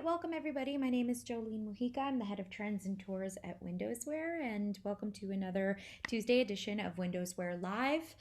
right, welcome everybody. My name is Jolene Mujica. I'm the head of trends and tours at WindowsWear, and welcome to another Tuesday edition of WindowsWear Live.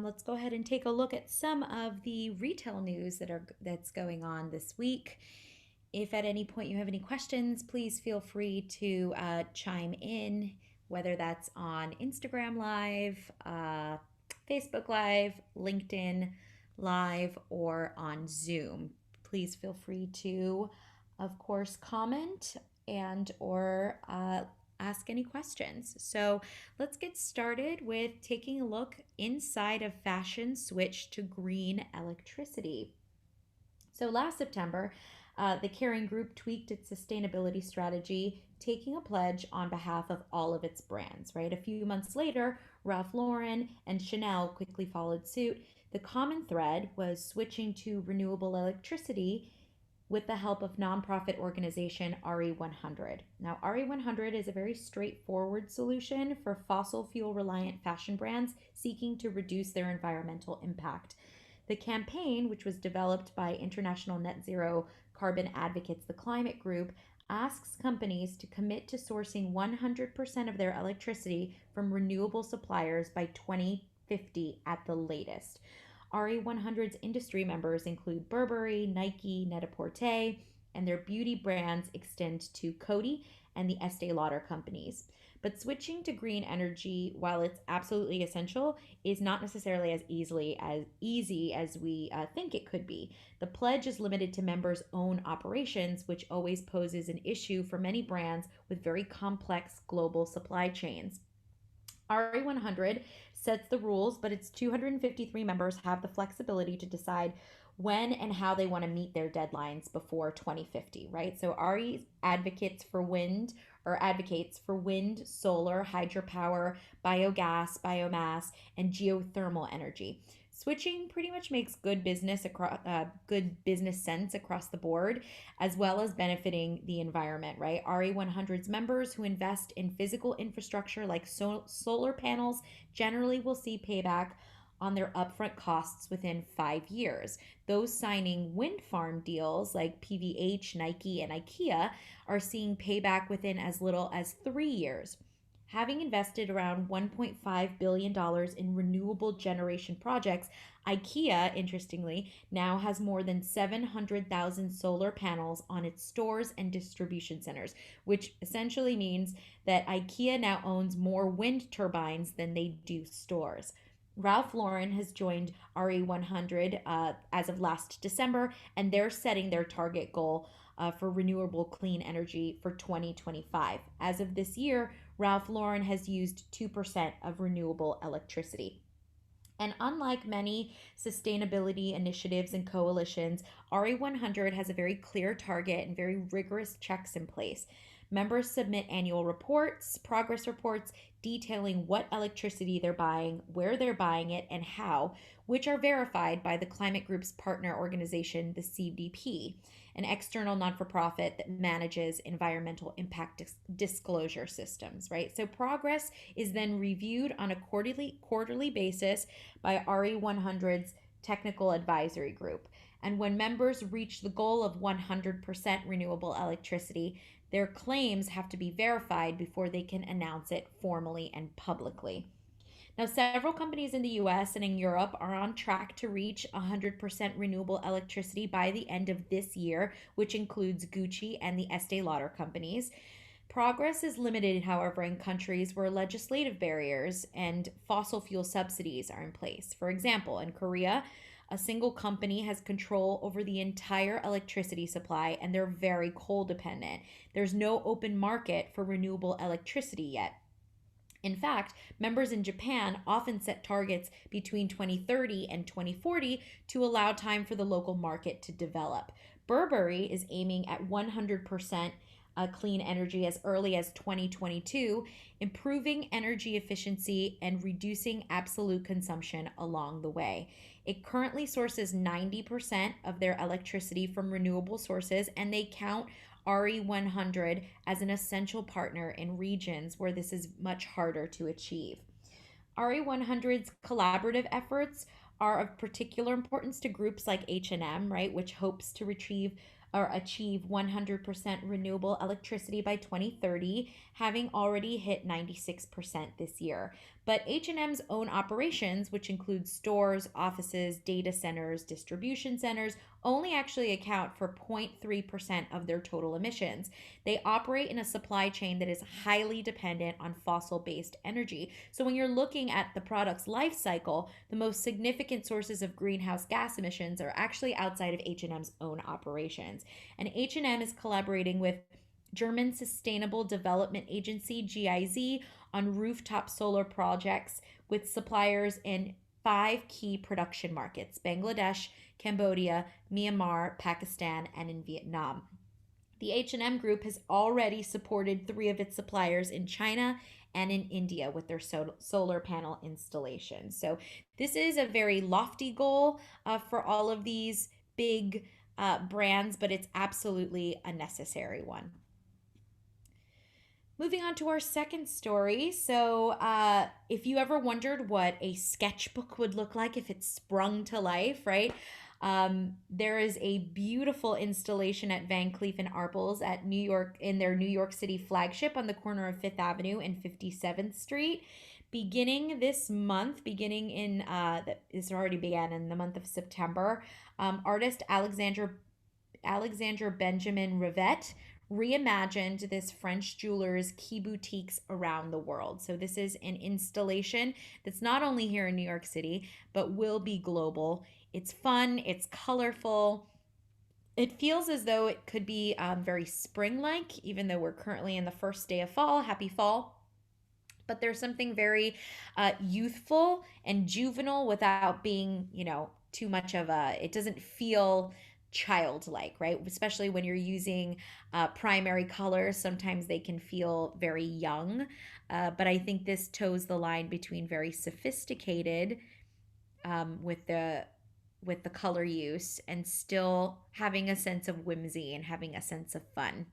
Let's go ahead and take a look at some of the retail news that's going on this week. If at any point you have any questions, please feel free to chime in, whether that's on Instagram Live, Facebook Live, LinkedIn Live, or on Zoom. Please feel free to, of course, comment and or ask any questions. So let's get started with taking a look inside of fashion switch to green electricity. So last September, the Kering Group tweaked its sustainability strategy, taking a pledge on behalf of all of its brands, right? A few months later, Ralph Lauren and Chanel quickly followed suit. The common thread was switching to renewable electricity with the help of nonprofit organization RE100. Now, RE100 is a very straightforward solution for fossil fuel reliant fashion brands seeking to reduce their environmental impact. The campaign, which was developed by International Net Zero Carbon Advocates, the Climate Group, asks companies to commit to sourcing 100% of their electricity from renewable suppliers by 2050 at the latest. RE100's industry members include Burberry, Nike, Net-a-Porter, and their beauty brands extend to Coty and the Estee Lauder companies. But switching to green energy, while it's absolutely essential, is not necessarily as easy as we think it could be. The pledge is limited to members' own operations, which always poses an issue for many brands with very complex global supply chains. RE100 sets the rules, but its 253 members have the flexibility to decide when and how they want to meet their deadlines before 2050, right? So RE advocates for wind, solar, hydropower, biogas, biomass, and geothermal energy. Switching pretty much makes good business sense across the board, as well as benefiting the environment, right? RE100's members who invest in physical infrastructure like solar panels generally will see payback on their upfront costs within 5 years. Those signing wind farm deals like PVH, Nike, and IKEA are seeing payback within as little as 3 years. Having invested around $1.5 billion in renewable generation projects, IKEA, interestingly, now has more than 700,000 solar panels on its stores and distribution centers, which essentially means that IKEA now owns more wind turbines than they do stores. Ralph Lauren has joined RE100 as of last December, and they're setting their target goal for renewable clean energy for 2025. As of this year, Ralph Lauren has used 2% of renewable electricity. And unlike many sustainability initiatives and coalitions, RE100 has a very clear target and very rigorous checks in place. Members submit annual reports, progress reports, detailing what electricity they're buying, where they're buying it, and how, which are verified by the Climate Group's partner organization, the CDP, an external non-for-profit that manages environmental impact disclosure systems, right? So progress is then reviewed on a quarterly basis by RE100's technical advisory group. And when members reach the goal of 100% renewable electricity, their claims have to be verified before they can announce it formally and publicly. Now, several companies in the US and in Europe are on track to reach 100% renewable electricity by the end of this year, which includes Gucci and the Estee Lauder companies. Progress is limited, however, in countries where legislative barriers and fossil fuel subsidies are in place. For example, in Korea, a single company has control over the entire electricity supply, and they're very coal dependent. There's no open market for renewable electricity yet. In fact, members in Japan often set targets between 2030 and 2040 to allow time for the local market to develop. Burberry is aiming at 100% clean energy as early as 2022, improving energy efficiency and reducing absolute consumption along the way. It currently sources 90% of their electricity from renewable sources, and they count RE100 as an essential partner in regions where this is much harder to achieve. RE100's collaborative efforts are of particular importance to groups like H&M, right, which hopes to or achieve 100% renewable electricity by 2030, having already hit 96% this year. But H&M's own operations, which include stores, offices, data centers, distribution centers, only actually account for 0.3% of their total emissions. They operate in a supply chain that is highly dependent on fossil-based energy. So when you're looking at the product's life cycle, the most significant sources of greenhouse gas emissions are actually outside of H&M's own operations. And H&M is collaborating with German Sustainable Development Agency GIZ on rooftop solar projects with suppliers in 5 key production markets: Bangladesh, Cambodia, Myanmar, Pakistan, and in Vietnam. The H&M Group has already supported 3 of its suppliers in China and in India with their solar panel installations. So this is a very lofty goal for all of these big brands, but it's absolutely a necessary one. Moving on to our second story. So, if you ever wondered what a sketchbook would look like if it sprung to life, right? There is a beautiful installation at Van Cleef and Arpels at New York in their New York City flagship on the corner of Fifth Avenue and 57th Street. Beginning this month, beginning in this already began in the month of September, artist Alexandre Benjamin Rivette reimagined this French jeweler's key boutiques around the world. So this is an installation that's not only here in New York City, but will be global. It's fun, it's colorful. It feels as though it could be very spring-like, even though we're currently in the first day of fall. Happy fall. But there's something very youthful and juvenile without being, too much of it doesn't feel childlike, right? Especially when you're using primary colors, sometimes they can feel very young. But I think this toes the line between very sophisticated with the color use and still having a sense of whimsy and having a sense of fun.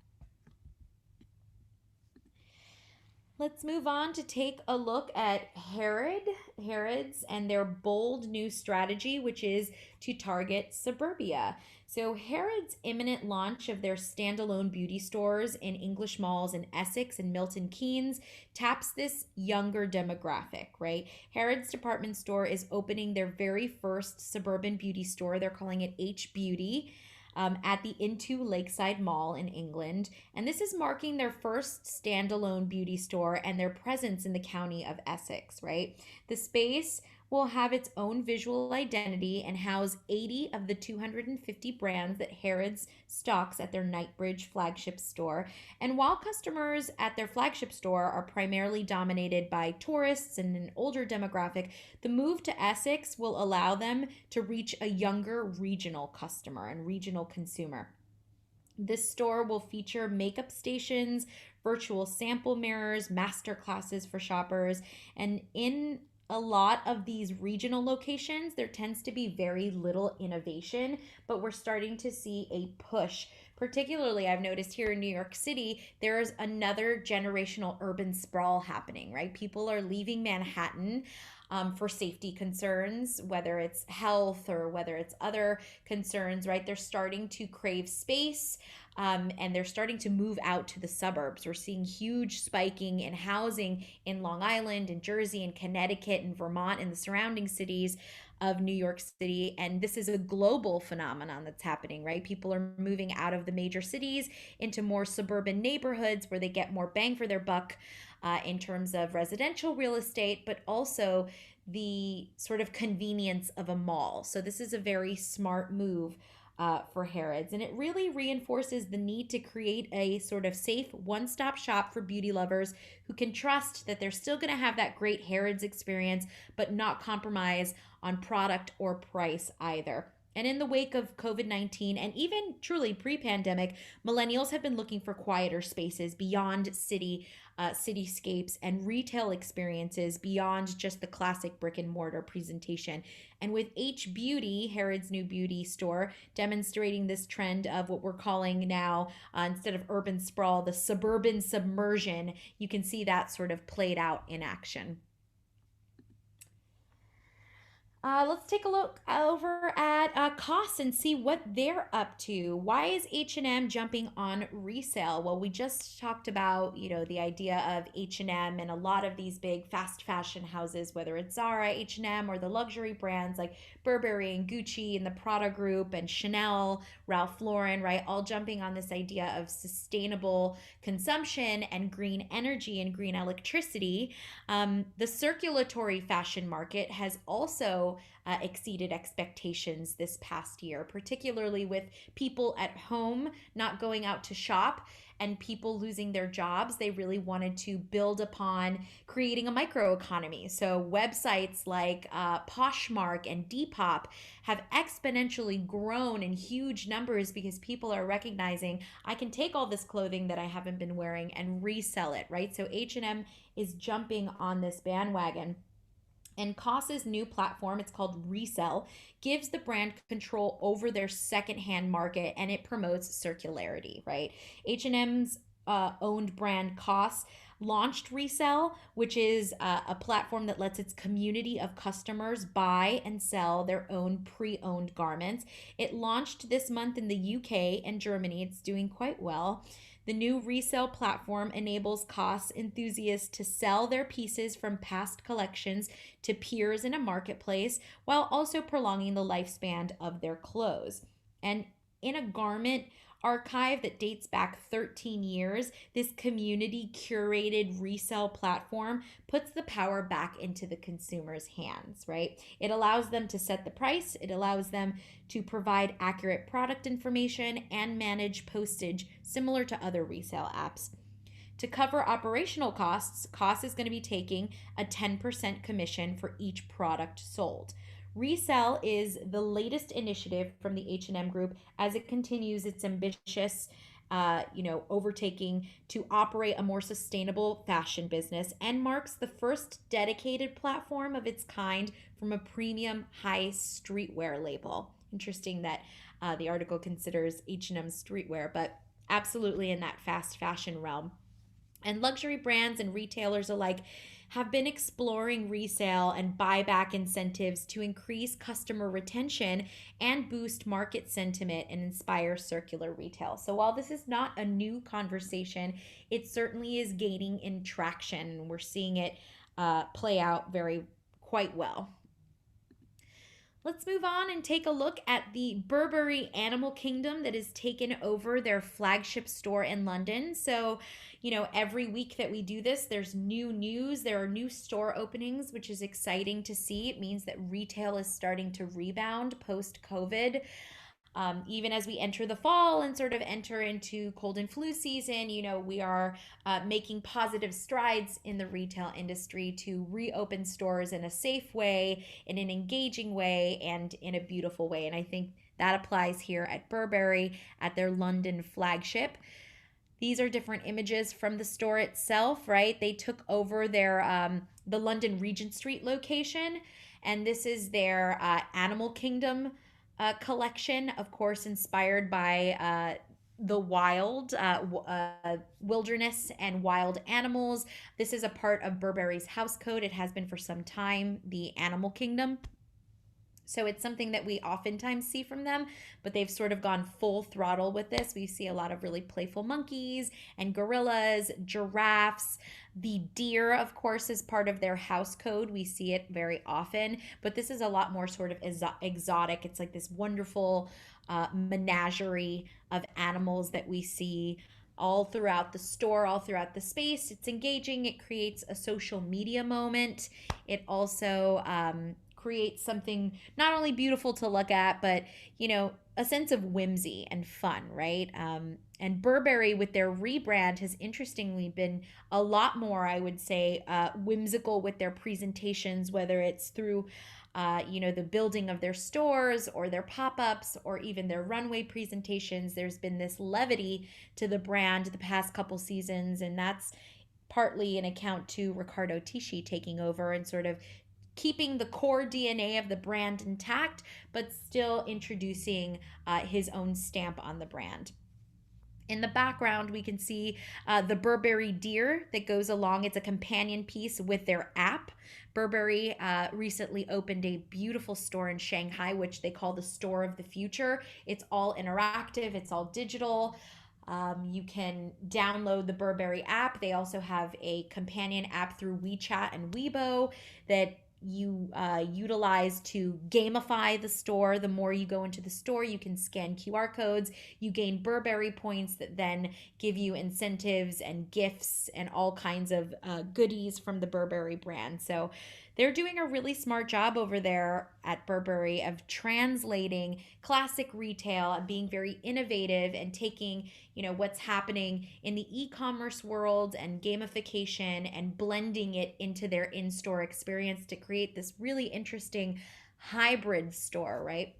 Let's move on to take a look at Harrods and their bold new strategy, which is to target suburbia. So Harrods' imminent launch of their standalone beauty stores in English malls in Essex and Milton Keynes taps this younger demographic, right? Harrods department store is opening their very first suburban beauty store. They're calling it H Beauty. At the Into Lakeside Mall in England. And this is marking their first standalone beauty store and their presence in the county of Essex, right? The space will have its own visual identity and house 80 of the 250 brands that Harrods stocks at their Knightsbridge flagship store. And while customers at their flagship store are primarily dominated by tourists and an older demographic, the move to Essex will allow them to reach a younger regional customer and regional consumer. This store will feature makeup stations, virtual sample mirrors, master classes for shoppers, and in a lot of these regional locations, there tends to be very little innovation, but we're starting to see a push. Particularly, I've noticed here in New York City, there's another generational urban sprawl happening, right? People are leaving Manhattan for safety concerns, whether it's health or whether it's other concerns, right? They're starting to crave space. And they're starting to move out to the suburbs. We're seeing huge spiking in housing in Long Island and Jersey and Connecticut and Vermont and the surrounding cities of New York City. And this is a global phenomenon that's happening, right? People are moving out of the major cities into more suburban neighborhoods where they get more bang for their buck in terms of residential real estate, but also the sort of convenience of a mall. So this is a very smart move for Harrods. And it really reinforces the need to create a sort of safe one-stop shop for beauty lovers who can trust that they're still going to have that great Harrods experience, but not compromise on product or price either. And in the wake of COVID-19 and even truly pre-pandemic, millennials have been looking for quieter spaces beyond cityscapes and retail experiences beyond just the classic brick and mortar presentation. And with H Beauty, Harrods' new beauty store, demonstrating this trend of what we're calling now, instead of urban sprawl, the suburban submersion, you can see that sort of played out in action. Let's take a look over at costs and see what they're up to. Why is H&M jumping on resale? Well, we just talked about, the idea of H&M and a lot of these big fast fashion houses, whether it's Zara, H&M, or the luxury brands like Burberry and Gucci and the Prada Group and Chanel, Ralph Lauren, right? All jumping on this idea of sustainable consumption and green energy and green electricity. The circulatory fashion market has also exceeded expectations this past year, particularly with people at home not going out to shop and people losing their jobs. They really wanted to build upon creating a microeconomy. So websites like Poshmark and Depop have exponentially grown in huge numbers because people are recognizing I can take all this clothing that I haven't been wearing and resell it, right? So H&M is jumping on this bandwagon. And COS's new platform, it's called Resell, gives the brand control over their secondhand market and it promotes circularity, right? H&M's owned brand COS launched Resell, which is a platform that lets its community of customers buy and sell their own pre-owned garments. It launched this month in the UK and Germany. It's doing quite well. The new resale platform enables COS enthusiasts to sell their pieces from past collections to peers in a marketplace while also prolonging the lifespan of their clothes. And in a garment archive that dates back 13 years, this community curated resale platform puts the power back into the consumer's hands, right? It allows them to set the price, it allows them to provide accurate product information and manage postage similar to other resale apps. To cover operational costs, COS is going to be taking a 10% commission for each product sold. Resell is the latest initiative from the H&M Group as it continues its ambitious overtaking to operate a more sustainable fashion business and marks the first dedicated platform of its kind from a premium high streetwear label. Interesting that the article considers H&M streetwear, but absolutely in that fast fashion realm. And luxury brands and retailers alike have been exploring resale and buyback incentives to increase customer retention and boost market sentiment and inspire circular retail. So while this is not a new conversation, it certainly is gaining in traction. We're seeing it play out quite well. Let's move on and take a look at the Burberry Animal Kingdom that has taken over their flagship store in London. So, every week that we do this, there's new news. There are new store openings, which is exciting to see. It means that retail is starting to rebound post COVID. Even as we enter the fall and sort of enter into cold and flu season, we are making positive strides in the retail industry to reopen stores in a safe way, in an engaging way, and in a beautiful way. And I think that applies here at Burberry at their London flagship. These are different images from the store itself, right? They took over their the London Regent Street location, and this is their Animal Kingdom collection, of course, inspired by the wild wilderness and wild animals. This is a part of Burberry's house code. It has been for some time, the Animal Kingdom. So it's something that we oftentimes see from them, but they've sort of gone full throttle with this. We see a lot of really playful monkeys and gorillas, giraffes. The deer, of course, is part of their house code. We see it very often, but this is a lot more sort of exotic. It's like this wonderful menagerie of animals that we see all throughout the store, all throughout the space. It's engaging. It creates a social media moment. It also create something not only beautiful to look at, but a sense of whimsy and fun, right? And Burberry, with their rebrand, has interestingly been a lot more, I would say, whimsical with their presentations, whether it's through the building of their stores or their pop-ups or even their runway presentations. There's been this levity to the brand the past couple seasons, and that's partly an account to Riccardo Tisci taking over and sort of keeping the core DNA of the brand intact, but still introducing his own stamp on the brand. In the background, we can see the Burberry deer that goes along. It's a companion piece with their app. Burberry recently opened a beautiful store in Shanghai, which they call the store of the future. It's all interactive, it's all digital. You can download the Burberry app. They also have a companion app through WeChat and Weibo that you utilize to gamify the store. The more you go into the store, you can scan QR codes. You gain Burberry points that then give you incentives and gifts and all kinds of goodies from the Burberry brand. So they're doing a really smart job over there at Burberry of translating classic retail and being very innovative and taking, what's happening in the e-commerce world and gamification and blending it into their in-store experience to create this really interesting hybrid store, right?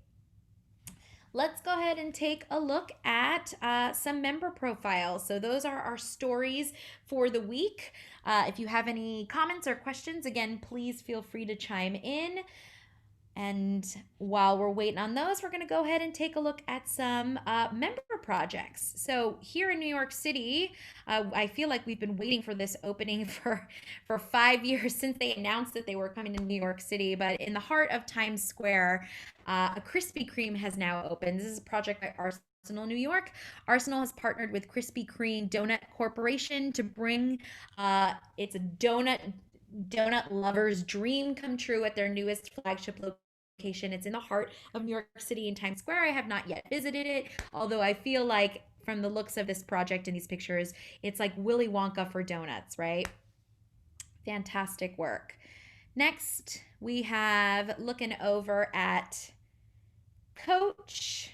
Let's go ahead and take a look at some member profiles. So those are our stories for the week. If you have any comments or questions, again, please feel free to chime in. And while we're waiting on those, we're going to go ahead and take a look at some member projects. So here in New York City, I feel like we've been waiting for this opening for 5 years since they announced that they were coming to New York City. But in the heart of Times Square, a Krispy Kreme has now opened. This is a project by Arsenal New York. Arsenal has partnered with Krispy Kreme Donut Corporation to bring it's a donut lovers' dream come true at their newest flagship location. It's in the heart of New York City in Times Square. I have not yet visited it, although I feel like from the looks of this project and these pictures, it's like Willy Wonka for donuts, right? Fantastic work. Next, we have looking over at Coach.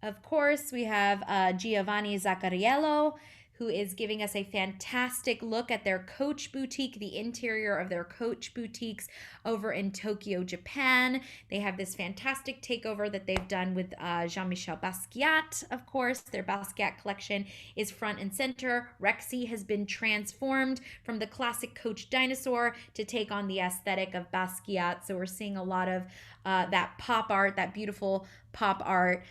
Of course, we have Giovanni Zaccariello, who is giving us a fantastic look at their Coach boutique, the interior of their Coach boutiques over in Tokyo, Japan. They have this fantastic takeover that they've done with Jean-Michel Basquiat, of course. Their Basquiat collection is front and center. Rexy has been transformed from the classic Coach dinosaur to take on the aesthetic of Basquiat. So we're seeing a lot of that pop art, that beautiful pop art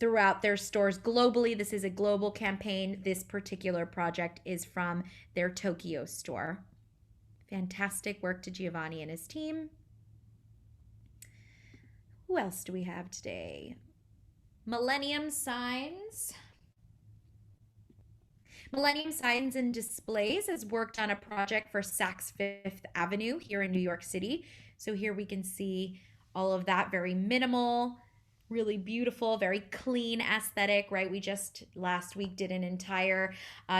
throughout their stores globally. This is a global campaign. This particular project is from their Tokyo store. Fantastic work to Giovanni and his team. Who else do we have today? Millennium Signs. Millennium Signs and Displays has worked on a project for Saks Fifth Avenue here in New York City. So here we can see all of that very minimal, really beautiful, very clean aesthetic, right? We just last week did an entire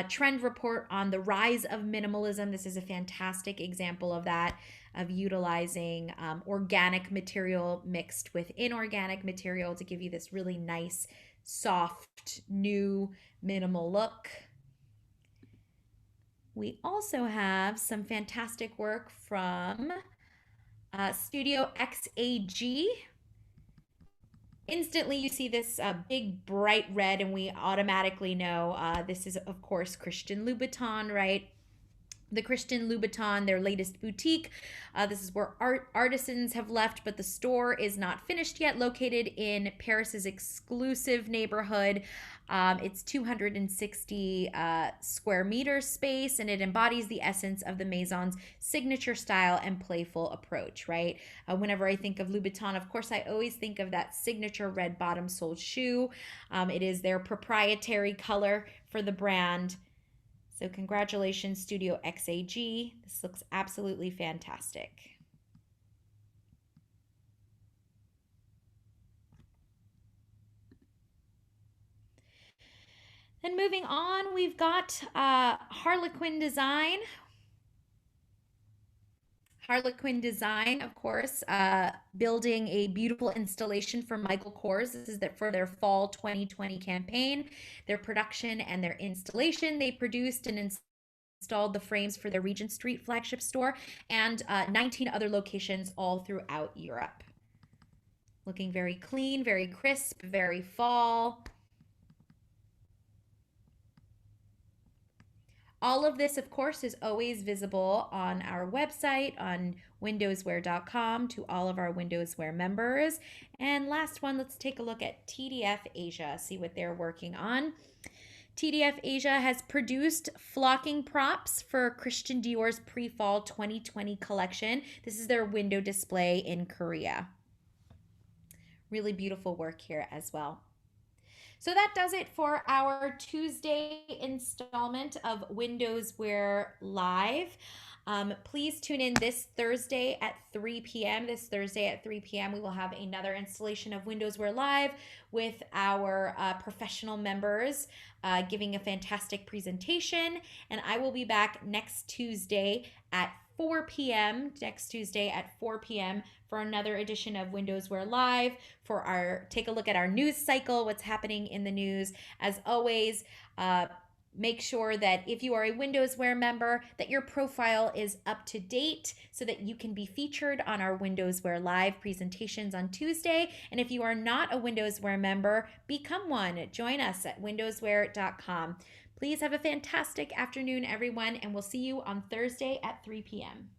trend report on the rise of minimalism. This is a fantastic example of that, of utilizing organic material mixed with inorganic material to give you this really nice, soft, new, minimal look. We also have some fantastic work from Studio XAG. Instantly, you see this big bright red, and we automatically know this is, of course, Christian Louboutin, right? The Christian Louboutin, their latest boutique. This is where artisans have left, but the store is not finished yet, located in Paris's exclusive neighborhood. It's 260 square meters space, and it embodies the essence of the Maison's signature style and playful approach, right? Whenever I think of Louboutin, of course, I always think of that signature red bottom soled shoe. It is their proprietary color for the brand. So congratulations, Studio XAG. This looks absolutely fantastic. Then moving on, we've got Harlequin Design. Harlequin Design, of course, building a beautiful installation for Michael Kors. This is for their fall 2020 campaign. Their production and their installation, they produced and installed the frames for their Regent Street flagship store and 19 other locations all throughout Europe. Looking very clean, very crisp, very fall. All of this, of course, is always visible on our website on WindowsWear.com to all of our WindowsWear members. And last one, let's take a look at TDF Asia, see what they're working on. TDF Asia has produced flocking props for Christian Dior's pre-fall 2020 collection. This is their window display in Korea. Really beautiful work here as well. So that does it for our Tuesday installment of WindowsWear Live. Please tune in this Thursday at 3 p.m. This Thursday at 3 p.m. we will have another installation of WindowsWear Live with our professional members giving a fantastic presentation. And I will be back next Tuesday at 4 p.m. next Tuesday at 4 p.m. for another edition of WindowsWear Live for our take a look at our news cycle, what's happening in the news. As always, make sure that if you are a WindowsWear member, that your profile is up to date so that you can be featured on our WindowsWear Live presentations on Tuesday. And if you are not a WindowsWear member, become one. Join us at WindowsWear.com. Please have a fantastic afternoon, everyone, and we'll see you on Thursday at 3 p.m.